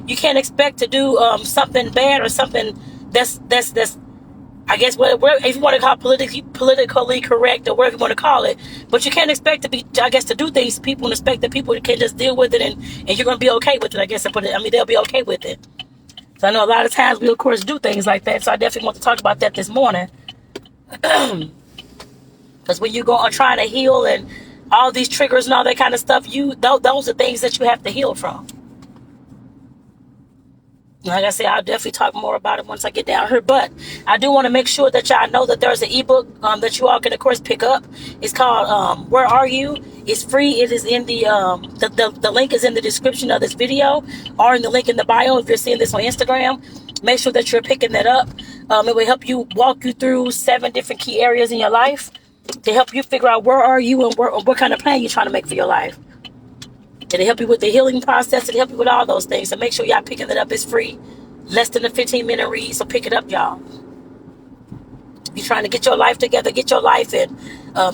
You can't expect to do something bad or something that's I guess if you want to call it politically correct or whatever you want to call it, but you can't expect to be, I guess, to do things to people and expect that people can just deal with it and you're going to be okay with it, I guess, they'll be okay with it. So I know a lot of times we, of course, do things like that, so I definitely want to talk about that this morning. Because when you go on trying to heal and all these triggers and all that kind of stuff, those are things that you have to heal from. Like I said, I'll definitely talk more about it once I get down here. But I do want to make sure that y'all know that there's an ebook that you all can, of course, pick up. It's called Where Are You? It's free. It is in the link is in the description of this video or in the link in the bio if you're seeing this on Instagram. Make sure that you're picking that up. It will help you walk you through 7 different key areas in your life to help you figure out where are you and what kind of plan you're trying to make for your life. It'll help you with the healing process. It'll help you with all those things. So make sure y'all picking it up. It's free. Less than a 15-minute read. So pick it up, y'all. If you're trying to get your life together, get your life and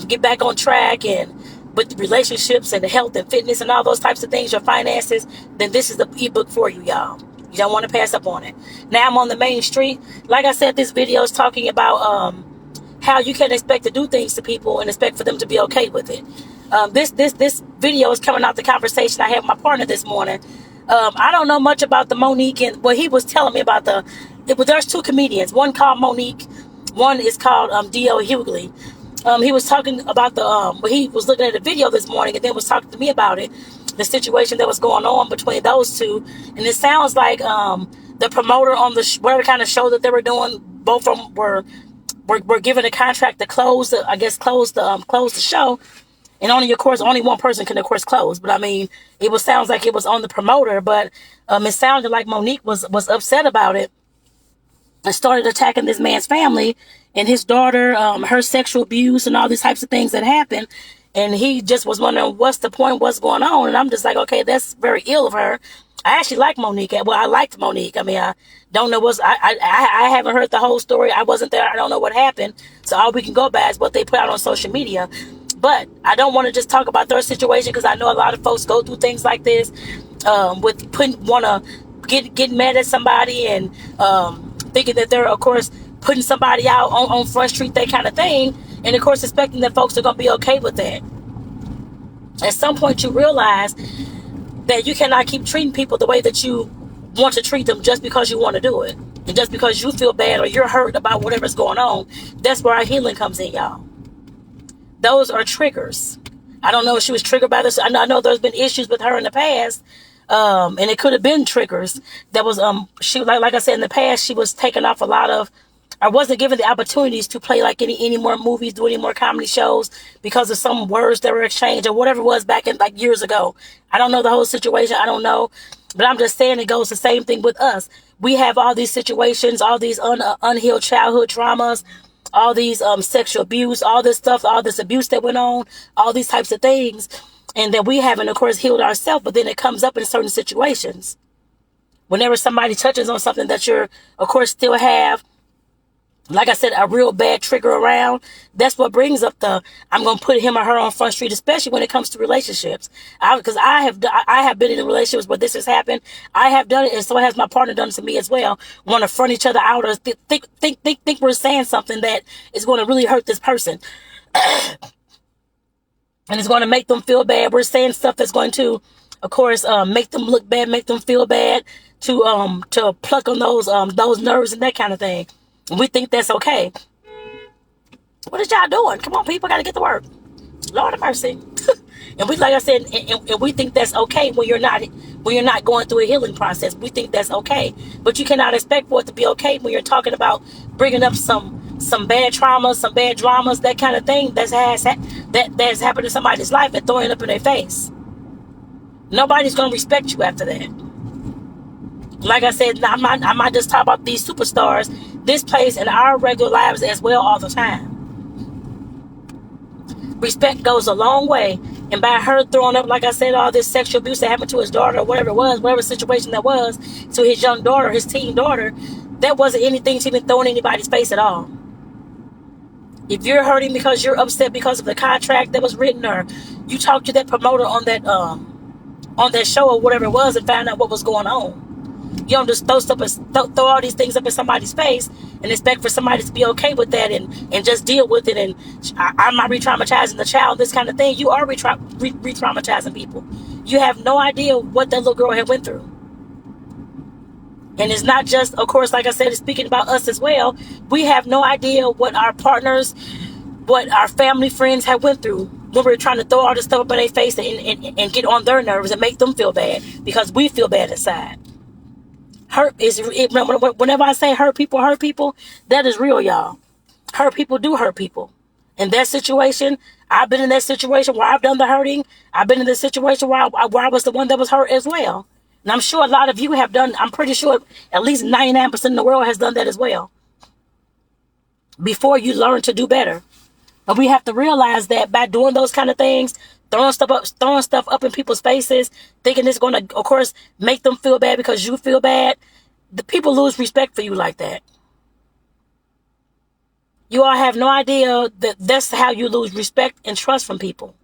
get back on track and with the relationships and the health and fitness and all those types of things, your finances, then this is the ebook for you, y'all. You don't want to pass up on it. Now I'm on the main street. Like I said, this video is talking about how you can expect to do things to people and expect for them to be okay with it. This video is coming out the conversation I had with my partner this morning. I don't know much about the Monique, and he was telling me about there's 2 comedians. One called Monique, one is called D.L. Hughley. He was talking about he was looking at a video this morning and then was talking to me about it, the situation that was going on between those two. And it sounds like the promoter on the whatever kind of show that they were doing, both of them were given a contract to close the show. And only one person can, of course, close. But I mean, sounds like it was on the promoter. But it sounded like Monique was upset about it and started attacking this man's family and his daughter, her sexual abuse and all these types of things that happened. And he just was wondering what's the point, what's going on. And I'm just like, okay, that's very ill of her. I actually like Monique. Well, I liked Monique. I mean, I don't know I haven't heard the whole story. I wasn't there. I don't know what happened. So all we can go by is what they put out on social media. But I don't want to just talk about their situation because I know a lot of folks go through things like this want to get mad at somebody and thinking that they're, of course, putting somebody out on Front Street, that kind of thing. And, of course, expecting that folks are going to be okay with that. At some point, you realize that you cannot keep treating people the way that you want to treat them just because you want to do it. And just because you feel bad or you're hurt about whatever's going on. That's where our healing comes in, y'all. Those are triggers. I don't know if she was triggered by this. I know there's been issues with her in the past. And it could have been triggers. That was, she, like I said, in the past, she was taking off a lot of, I wasn't given the opportunities to play like any more movies, do any more comedy shows because of some words that were exchanged or whatever it was back in like years ago. I don't know the whole situation. I don't know. But I'm just saying it goes the same thing with us. We have all these situations, all these unhealed childhood traumas, all these sexual abuse, all this stuff, all this abuse that went on, all these types of things, and that we haven't, of course, healed ourselves, but then it comes up in certain situations. Whenever somebody touches on something that you're, of course, still have, like I said, a real bad trigger around, that's what brings up I'm going to put him or her on Front Street, especially when it comes to relationships. Because I have been in relationships where this has happened. I have done it, and so has my partner done it to me as well. Want to front each other out or think we're saying something that is going to really hurt this person. And it's going to make them feel bad. We're saying stuff that's going to, of course, make them look bad, make them feel bad, to pluck on those nerves and that kind of thing. And we think that's okay. What is y'all doing? Come on, people, gotta get to work. Lord have mercy. And we, like I said, and we think that's okay when you're not going through a healing process. We think that's okay, but you cannot expect for it to be okay when you're talking about bringing up some bad traumas, some bad dramas, that kind of thing that has happened in somebody's life and throwing it up in their face. Nobody's gonna respect you after that. Like I said, I'm not just talking about these superstars. This plays in our regular lives as well all the time. Respect goes a long way. And by her throwing up, like I said, all this sexual abuse that happened to his daughter or whatever it was, whatever situation that was, to his young daughter, his teen daughter, that wasn't anything to even throw in anybody's face at all. If you're hurting because you're upset because of the contract that was written, or you talked to that promoter on that on that show or whatever it was and found out what was going on. You don't just throw stuff, throw all these things up in somebody's face and expect for somebody to be okay with that and just deal with it. And I'm not re-traumatizing the child, this kind of thing. You are re-traumatizing people. You have no idea what that little girl had went through. And it's not just, of course, like I said, it's speaking about us as well. We have no idea what our partners, what our family, friends have went through when we're trying to throw all this stuff up in their face and get on their nerves and make them feel bad because we feel bad inside. Hurt is, whenever I say hurt people, that is real, y'all. Hurt people do hurt people. In that situation, I've been in that situation where I've done the hurting. I've been in the situation where I was the one that was hurt as well. And I'm sure a lot of you have done, I'm pretty sure at least 99% of the world has done that as well. Before you learn to do better. But we have to realize that by doing those kind of things, throwing stuff up in people's faces, thinking it's going to, of course, make them feel bad because you feel bad, the people lose respect for you like that. You all have no idea that that's how you lose respect and trust from people.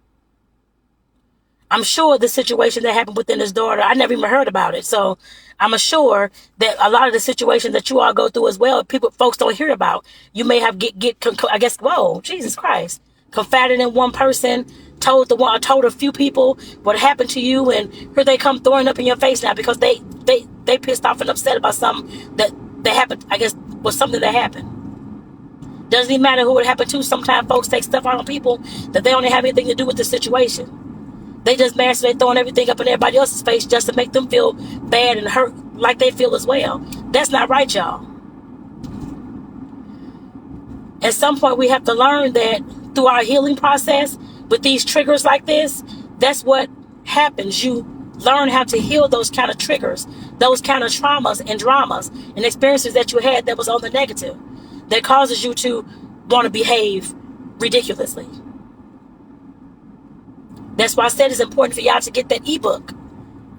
I'm sure the situation that happened within his daughter, I never even heard about it. So I'm sure that a lot of the situations that you all go through as well, folks don't hear about. You may have I guess, whoa, Jesus Christ, confided in one person, told a few people what happened to you, and here they come throwing up in your face now because they pissed off and upset about something that happened. I guess was something that happened. Doesn't even matter who it happened to. Sometimes folks take stuff out on people that they don't have anything to do with the situation. They just mad, so they throwing everything up in everybody else's face just to make them feel bad and hurt like they feel as well. That's not right, y'all. At some point, we have to learn that through our healing process, with these triggers like this, that's what happens. You learn how to heal those kind of triggers, those kind of traumas and dramas and experiences that you had that was on the negative, that causes you to want to behave ridiculously. That's why I said it's important for y'all to get that ebook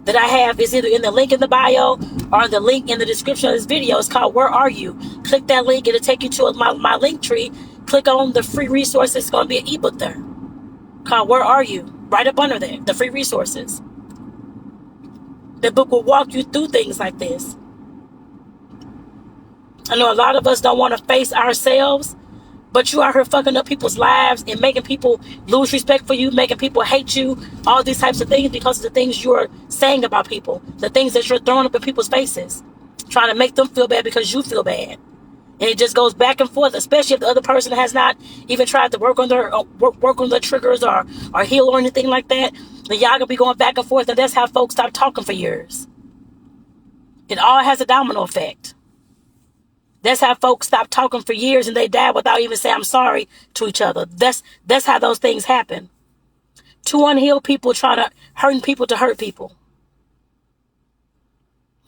that I have. Is either in the link in the bio or in the link in the description of this video. It's called Where Are You? Click that link. It'll take you to my link tree. Click on the free resources. It's going to be an ebook there called Where Are You? Right up under there, the free resources. The book will walk you through things like this. I know a lot of us don't want to face ourselves, but you are here fucking up people's lives and making people lose respect for you, making people hate you, all these types of things because of the things you're saying about people, the things that you're throwing up in people's faces, trying to make them feel bad because you feel bad. And it just goes back and forth, especially if the other person has not even tried to work on their triggers or heal or anything like that. Then y'all gonna be going back and forth, and that's how folks stop talking for years. It all has a domino effect. That's how folks stop talking for years and they die without even saying I'm sorry to each other. That's how those things happen. Two unhealed people trying to hurt people to hurt people.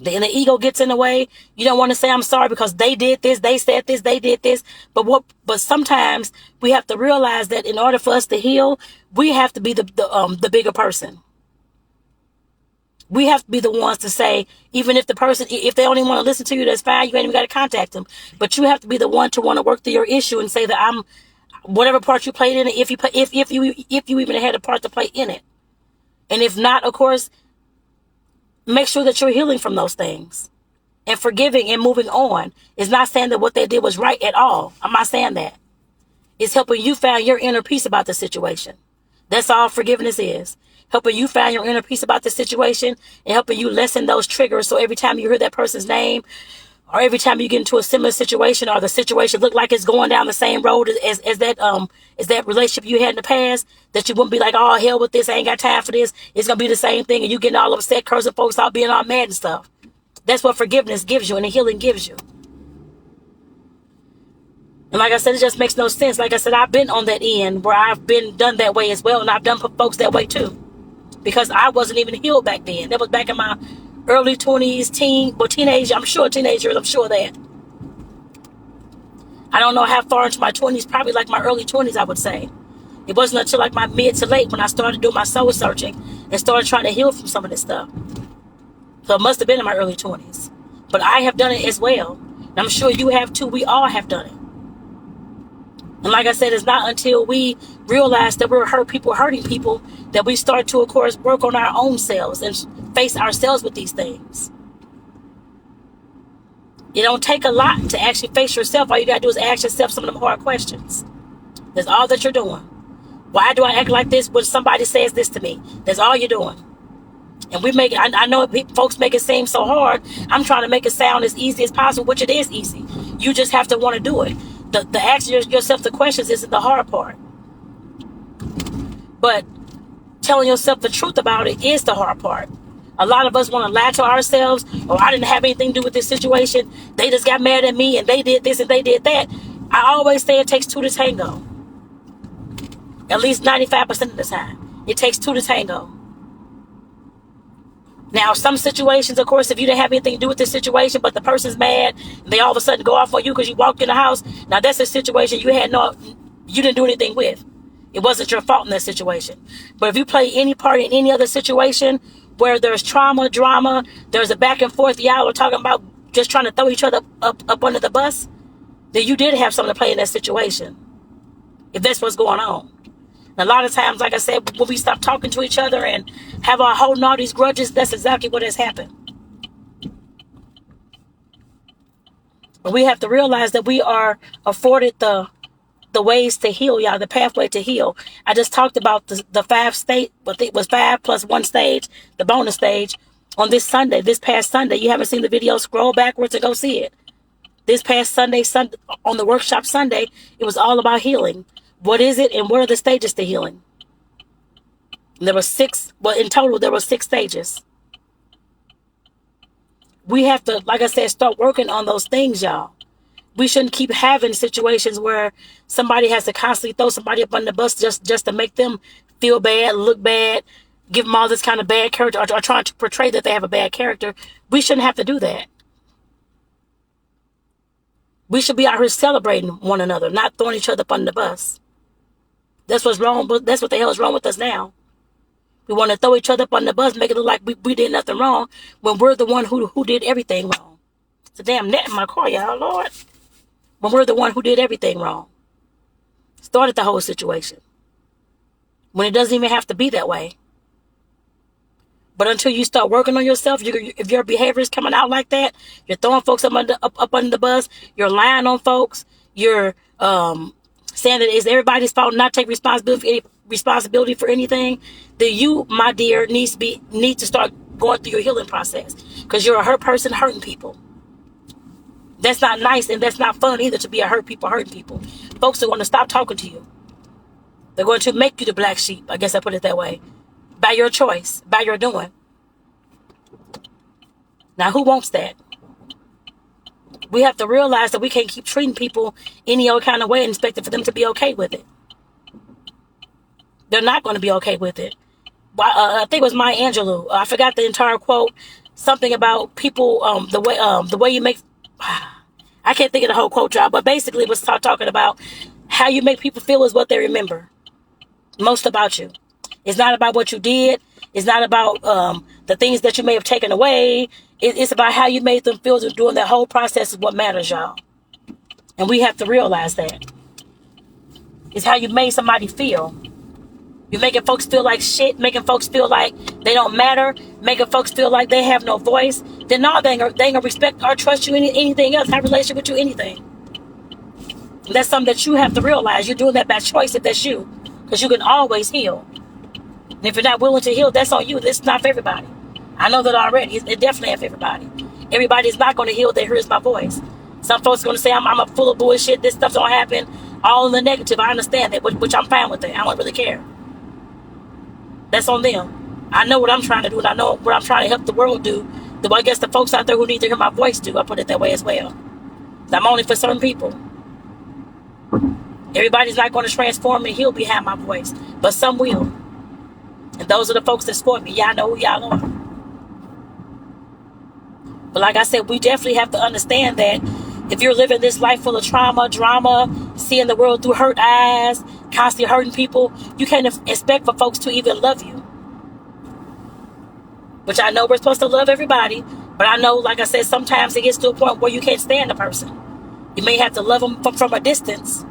And the ego gets in the way. You don't want to say I'm sorry because they did this, they said this, they did this. But sometimes we have to realize that in order for us to heal, we have to be the bigger person. We have to be the ones to say, even if the person, if they only want to listen to you, that's fine. You ain't even got to contact them. But you have to be the one to want to work through your issue and say that I'm whatever part you played in it. If you even had a part to play in it, and if not, of course, make sure that you're healing from those things and forgiving and moving on. It's not saying that what they did was right at all. I'm not saying that. It's helping you find your inner peace about the situation. That's all forgiveness is. Helping you find your inner peace about the situation and helping you lessen those triggers. So every time you hear that person's name or every time you get into a similar situation or the situation look like it's going down the same road as that relationship you had in the past, that you wouldn't be like, oh, hell with this, I ain't got time for this. It's going to be the same thing. And you getting all upset, cursing folks out, being all mad and stuff. That's what forgiveness gives you and the healing gives you. And like I said, it just makes no sense. Like I said, I've been on that end where I've been done that way as well. And I've done folks that way too. Because I wasn't even healed back then. That was back in my early 20s, teenage. I'm sure teenagers. I'm sure that. I don't know how far into my 20s. Probably like my early 20s, I would say. It wasn't until like my mid to late when I started doing my soul searching and started trying to heal from some of this stuff. So it must have been in my early 20s. But I have done it as well. And I'm sure you have too. We all have done it. And like I said, it's not until we realize that we're hurting people, that we start to, of course, work on our own selves and face ourselves with these things. It don't take a lot to actually face yourself. All you got to do is ask yourself some of them hard questions. That's all that you're doing. Why do I act like this when somebody says this to me? That's all you're doing. And we make it, I know folks make it seem so hard. I'm trying to make it sound as easy as possible, which it is easy. You just have to want to do it. The asking yourself the questions isn't the hard part. But telling yourself the truth about it is the hard part. A lot of us want to lie to ourselves. Oh, I didn't have anything to do with this situation. They just got mad at me and they did this and they did that. I always say it takes two to tango. At least 95% of the time. It takes two to tango. Now, some situations, of course, if you didn't have anything to do with this situation, but the person's mad, and they all of a sudden go off on you because you walked in the house. Now, that's a situation you didn't do anything with. It wasn't your fault in that situation. But if you play any part in any other situation where there's trauma, drama, there's a back and forth, y'all are talking about just trying to throw each other up under the bus, then you did have something to play in that situation. If that's what's going on. And a lot of times, like I said, when we stop talking to each other and have our holding all these grudges, that's exactly what has happened. But we have to realize that we are afforded the ways to heal, y'all, the pathway to heal. I just talked about the 5 state, but it was 5 plus 1 stage, the bonus stage, on this past Sunday. You haven't seen the video, scroll backwards and go see it. This past Sunday, on the workshop Sunday, it was all about healing. What is it and what are the stages to healing? And there were 6, well, in total, there were 6 stages. We have to, like I said, start working on those things, y'all. We shouldn't keep having situations where somebody has to constantly throw somebody up on the bus just to make them feel bad, look bad, give them all this kind of bad character, or trying to portray that they have a bad character. We shouldn't have to do that. We should be out here celebrating one another, not throwing each other up on the bus. That's what's wrong. That's what the hell is wrong with us now. We want to throw each other up on the bus, make it look like we did nothing wrong, when we're the one who did everything wrong. It's a damn net in my car, y'all, Lord. When we're the one who did everything wrong. Started the whole situation. When it doesn't even have to be that way. But until you start working on yourself, if your behavior is coming out like that, you're throwing folks up under the bus, you're lying on folks, you're saying that it's everybody's fault, not take responsibility for anything, then you, my dear, need to start going through your healing process, because you're a hurt person hurting people. That's not nice, and that's not fun either, to be a hurting people. Folks are going to stop talking to you. They're going to make you the black sheep. I guess I put it that way. By your choice, by your doing. Now, who wants that? We have to realize that we can't keep treating people any old kind of way and expect for them to be okay with it. They're not going to be okay with it. I think it was Maya Angelou. I forgot the entire quote. Something about people, the way you make... I can't think of the whole quote, y'all, but basically it was talking about how you make people feel is what they remember most about you. It's not about what you did. It's not about the things that you may have taken away. It's about how you made them feel during that whole process is what matters, y'all. And we have to realize that. It's how you made somebody feel. You're making folks feel like shit, making folks feel like they don't matter, making folks feel like they have no voice. Then no, they ain't gonna respect or trust you anything else, have a relationship with you, anything. And that's something that you have to realize. You're doing that by choice if that's you. Because you can always heal. And if you're not willing to heal, that's on you. It's not for everybody. I know that already. It definitely ain't for everybody. Everybody's not going to heal that hears my voice. Some folks are going to say, I'm full of bullshit. This stuff don't happen. All in the negative. I understand that, which I'm fine with that. I don't really care. That's on them. I know what I'm trying to do, and I know what I'm trying to help the world do. I guess the folks out there who need to hear my voice do. I put it that way as well. I'm only for certain people. Everybody's not going to transform and heal behind my voice, but some will. And those are the folks that support me. Y'all know who y'all are. But like I said, we definitely have to understand that if you're living this life full of trauma, drama, seeing the world through hurt eyes, constantly hurting people, you can't expect for folks to even love you. Which I know we're supposed to love everybody, but I know, like I said, sometimes it gets to a point where you can't stand a person. You may have to love them from a distance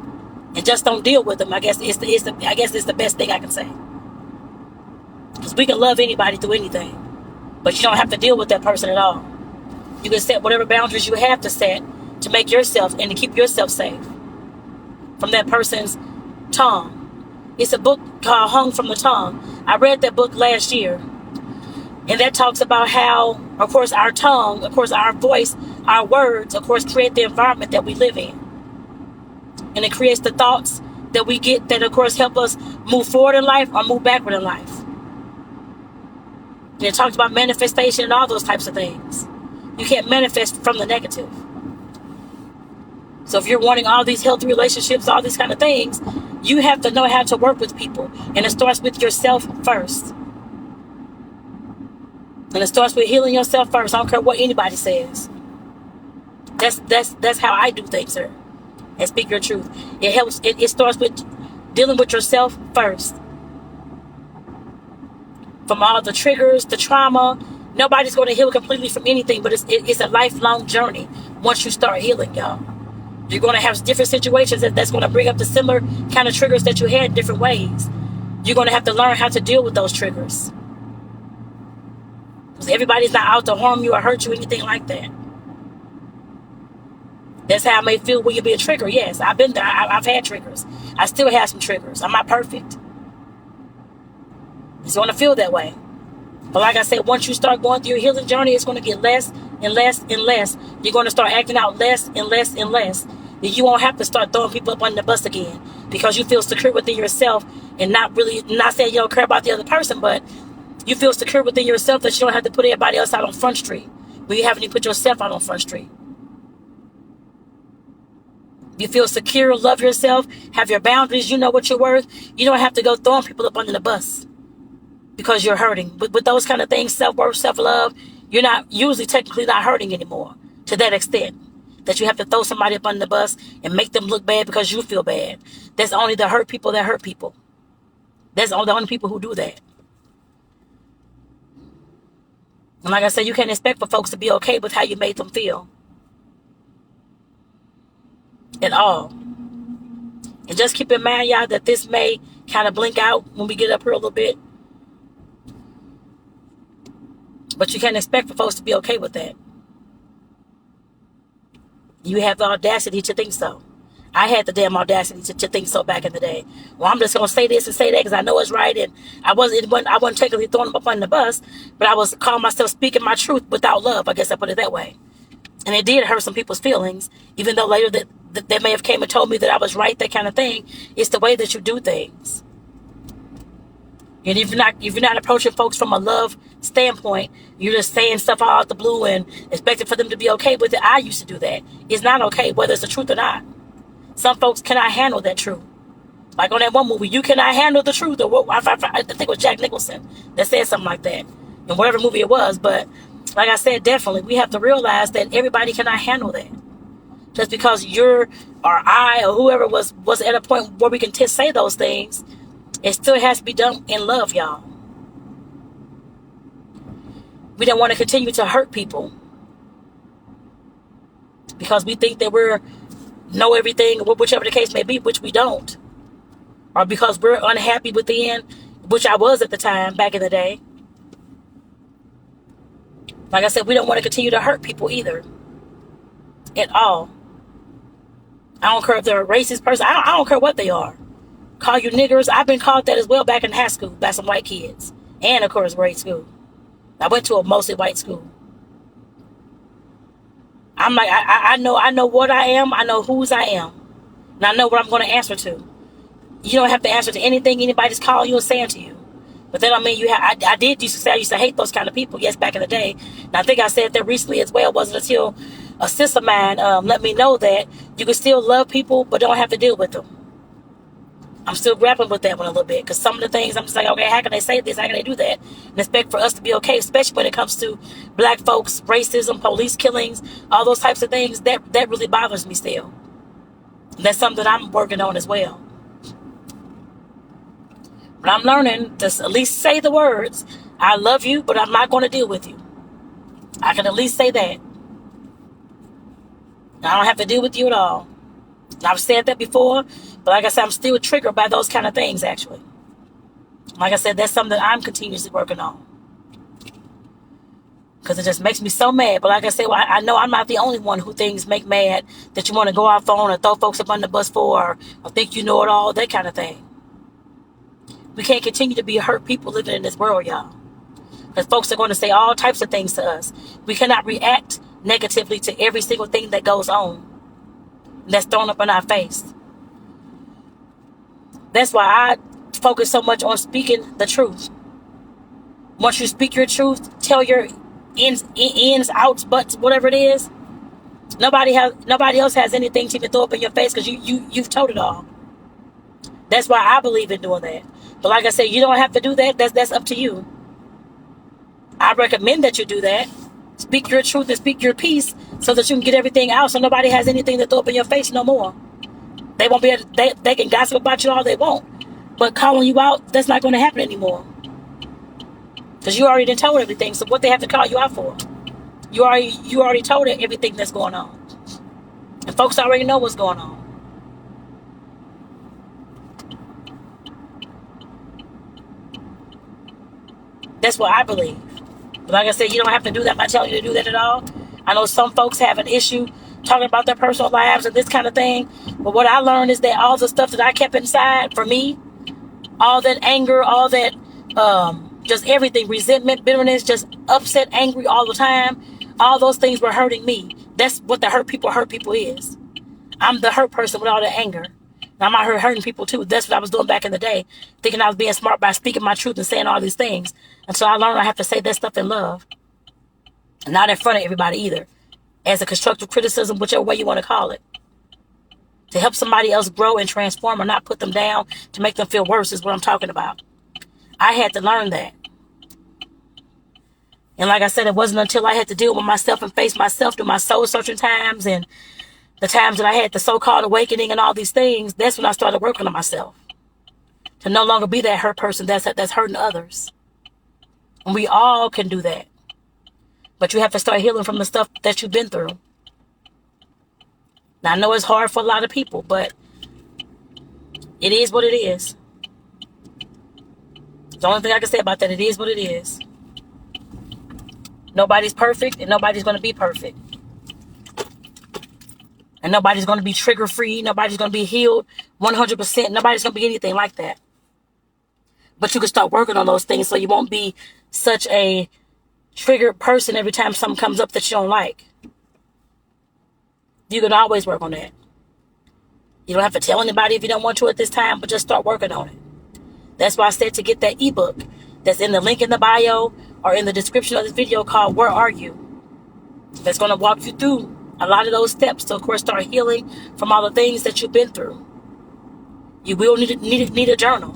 and just don't deal with them. I guess it's the best thing I can say. Because we can love anybody through anything, but you don't have to deal with that person at all. You can set whatever boundaries you have to set to make yourself and to keep yourself safe from that person's tongue. It's a book called Hung from the Tongue. I read that book last year. And that talks about how, of course, our tongue, of course, our voice, our words, of course, create the environment that we live in. And it creates the thoughts that we get that, of course, help us move forward in life or move backward in life. And it talks about manifestation and all those types of things. You can't manifest from the negative. So if you're wanting all these healthy relationships, all these kind of things, you have to know how to work with people. And it starts with yourself first. And it starts with healing yourself first. I don't care what anybody says. That's how I do things, sir. And speak your truth. It helps. It starts with dealing with yourself first. From all the triggers, the trauma, nobody's going to heal completely from anything. But it's a lifelong journey. Once you start healing, y'all, you're going to have different situations that's going to bring up the similar kind of triggers that you had in different ways. You're going to have to learn how to deal with those triggers. Everybody's not out to harm you or hurt you, anything like that. That's how I may feel when you be a trigger. Yes, I've been there. I've had triggers. I still have some triggers. I'm not perfect. It's going to feel that way. But like I said, once you start going through your healing journey, it's going to get less and less and less. You're going to start acting out less and less and less. And you won't have to start throwing people up on the bus again because you feel secure within yourself and not saying you don't care about the other person, but you feel secure within yourself that you don't have to put everybody else out on Front Street when you haven't even put yourself out on Front Street. You feel secure, love yourself, have your boundaries, you know what you're worth. You don't have to go throwing people up under the bus because you're hurting. With those kind of things, self-worth, self-love, you're not usually technically not hurting anymore to that extent that you have to throw somebody up under the bus and make them look bad because you feel bad. That's only the hurt people that hurt people. That's the only people who do that. And like I said, you can't expect for folks to be okay with how you made them feel. At all. And just keep in mind, y'all, that this may kind of blink out when we get up here a little bit. But you can't expect for folks to be okay with that. You have the audacity to think so. I had the damn audacity to think so back in the day. Well, I'm just going to say this and say that because I know it's right. And I wasn't technically throwing them up on the bus, but I was calling myself speaking my truth without love. I guess I put it that way. And it did hurt some people's feelings, even though later that they may have came and told me that I was right, that kind of thing. It's the way that you do things. And if you're not approaching folks from a love standpoint, you're just saying stuff all out the blue and expecting for them to be okay with it. I used to do that. It's not okay, whether it's the truth or not. Some folks cannot handle that truth. Like on that one movie, you cannot handle the truth. Or what, I think it was Jack Nicholson that said something like that. In whatever movie it was. But like I said, definitely, we have to realize that everybody cannot handle that. Just because you're or I or whoever was at a point where we can say those things, it still has to be done in love, y'all. We don't want to continue to hurt people because we think that we're know everything, whichever the case may be, which we don't. Or because we're unhappy within, which I was at the time, back in the day. Like I said, we don't want to continue to hurt people either. At all. I don't care if they're a racist person. I don't care what they are. Call you niggers. I've been called that as well back in high school by some white kids. And, of course, grade school. I went to a mostly white school. I'm like, I know what I am. I know whose I am. And I know what I'm going to answer to. You don't have to answer to anything anybody's calling you or saying to you. But that don't mean you have. I did used to say I used to hate those kind of people. Yes, back in the day. And I think I said that recently as well. It wasn't until a sis of mine let me know that you can still love people, but don't have to deal with them. I'm still grappling with that one a little bit. Because some of the things, I'm just like, okay, how can they say this? How can they do that? And expect for us to be okay, especially when it comes to black folks, racism, police killings, all those types of things. That really bothers me still. And that's something that I'm working on as well. But I'm learning to at least say the words, I love you, but I'm not going to deal with you. I can at least say that. I don't have to deal with you at all. I've said that before, but like I said, I'm still triggered by those kind of things, actually. Like I said, that's something that I'm continuously working on. Because it just makes me so mad. But like I said, well, I know I'm not the only one who things make mad, that you want to go out phone or throw folks up on the bus for, or think you know it all, that kind of thing. We can't continue to be hurt people living in this world, y'all. Because folks are going to say all types of things to us. We cannot react negatively to every single thing that goes on that's thrown up in our face. That's why I focus so much on speaking the truth. Once you speak your truth, tell your ins, outs, buts, whatever it is. Nobody else has anything to even throw up in your face, because you've told it all. That's why I believe in doing that. But like I said, you don't have to do that. That's up to you. I recommend that you do that. Speak your truth and speak your peace, so that you can get everything out, so nobody has anything to throw up in your face no more. They won't be able to, they can gossip about you all they want, but calling you out, that's not going to happen anymore. Because you already told everything, so what they have to call you out for? You already told it everything that's going on. And folks already know what's going on. That's what I believe. But like I said, you don't have to do that by telling you to do that at all. I know some folks have an issue talking about their personal lives and this kind of thing. But what I learned is that all the stuff that I kept inside, for me, all that anger, all that, just everything, resentment, bitterness, just upset, angry all the time, all those things were hurting me. That's what the hurt people is. I'm the hurt person with all the anger. And I'm out here hurting people too. That's what I was doing back in the day, thinking I was being smart by speaking my truth and saying all these things. Until I learned I have to say that stuff in love. And not in front of everybody either. As a constructive criticism, whichever way you want to call it. To help somebody else grow and transform, or not put them down to make them feel worse, is what I'm talking about. I had to learn that. And like I said, it wasn't until I had to deal with myself and face myself through my soul searching times, and the times that I had the so-called awakening and all these things, that's when I started working on myself. To no longer be that hurt person that's hurting others. And we all can do that. But you have to start healing from the stuff that you've been through. Now, I know it's hard for a lot of people, but it is what it is. The only thing I can say about that, it is what it is. Nobody's perfect, and nobody's going to be perfect. And nobody's going to be trigger-free. Nobody's going to be healed 100%. Nobody's going to be anything like that. But you can start working on those things, so you won't be such a triggered person every time something comes up that you don't like. You can always work on that. You don't have to tell anybody if you don't want to at this time, but just start working on it. That's why I said to get that ebook that's in the link in the bio or in the description of this video, called Where Are You? That's going to walk you through a lot of those steps to, of course, start healing from all the things that you've been through. You will need a journal.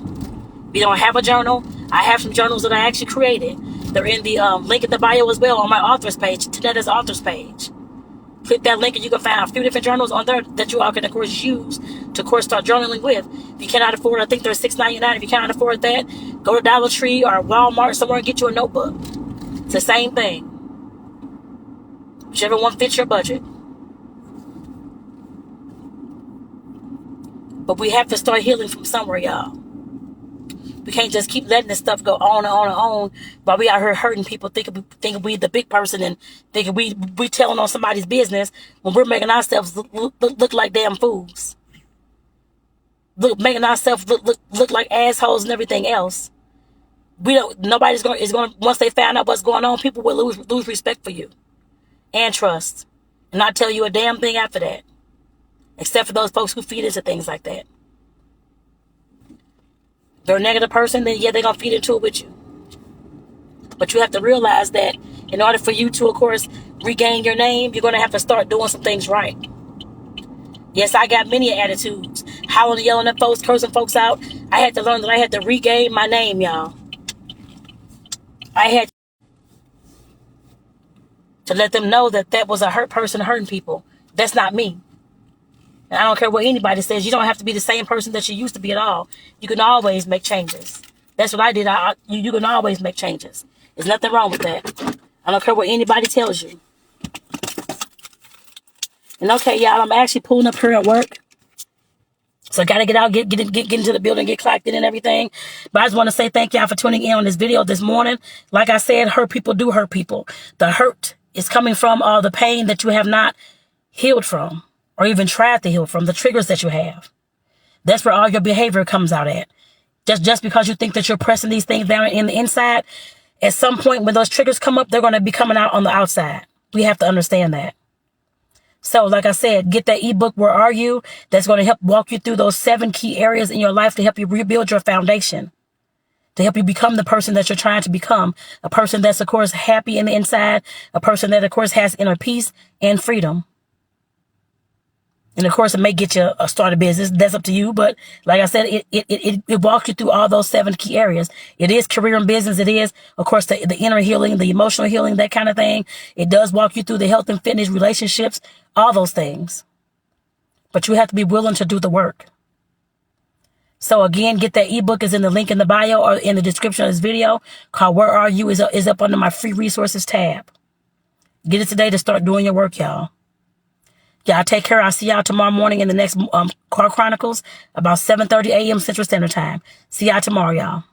If you don't have a journal, I have some journals that I actually created. They're in the link in the bio as well on my author's page, Tanetta's author's page. Click that link and you can find a few different journals on there that you all can, of course, use to, of course, start journaling with. If you cannot afford, I think they're $6.99. If you cannot afford that, go to Dollar Tree or Walmart somewhere and get you a notebook. It's the same thing. Whichever one fits your budget. But we have to start healing from somewhere, y'all. We can't just keep letting this stuff go on and on and on while we out here hurting people, thinking we the big person, and thinking we telling on somebody's business when we're making ourselves look like damn fools. Making ourselves look like assholes and everything else. Nobody's going once they find out what's going on, people will lose respect for you and trust, and not tell you a damn thing after that. Except for those folks who feed into things like that. If they're a negative person, then yeah, they're going to feed into it with you. But you have to realize that in order for you to, of course, regain your name, you're going to have to start doing some things right. Yes, I got many attitudes. Howling, yelling at folks, cursing folks out. I had to learn that I had to regain my name, y'all. I had to let them know that that was a hurt person hurting people. That's not me. And I don't care what anybody says. You don't have to be the same person that you used to be at all. You can always make changes. That's what I did. You can always make changes. There's nothing wrong with that. I don't care what anybody tells you. And okay, y'all, I'm actually pulling up here at work. So I got to get out, get into the building, get clocked in and everything. But I just want to say thank y'all for tuning in on this video this morning. Like I said, hurt people do hurt people. The hurt is coming from all the pain that you have not healed from or even tried to heal from, the triggers that you have. That's where all your behavior comes out at. Just because you think that you're pressing these things down in the inside, at some point when those triggers come up, they're going to be coming out on the outside. We have to understand that. So like I said, get that ebook, Where Are You? That's going to help walk you through those 7 key areas in your life to help you rebuild your foundation, to help you become the person that you're trying to become, a person that's, of course, happy in the inside, a person that, of course, has inner peace and freedom. And, of course, it may get you a started business. That's up to you. But like I said, it walks you through all those 7 key areas. It is career and business. It is, of course, the inner healing, the emotional healing, that kind of thing. It does walk you through the health and fitness, relationships, all those things. But you have to be willing to do the work. So, again, get that ebook. Is in the link in the bio or in the description of this video. Called Where Are You? Is up under my free resources tab. Get it today to start doing your work, y'all. Y'all take care. I'll see y'all tomorrow morning in the next Car Chronicles about 7:30 a.m. Central Standard Time. See y'all tomorrow, y'all.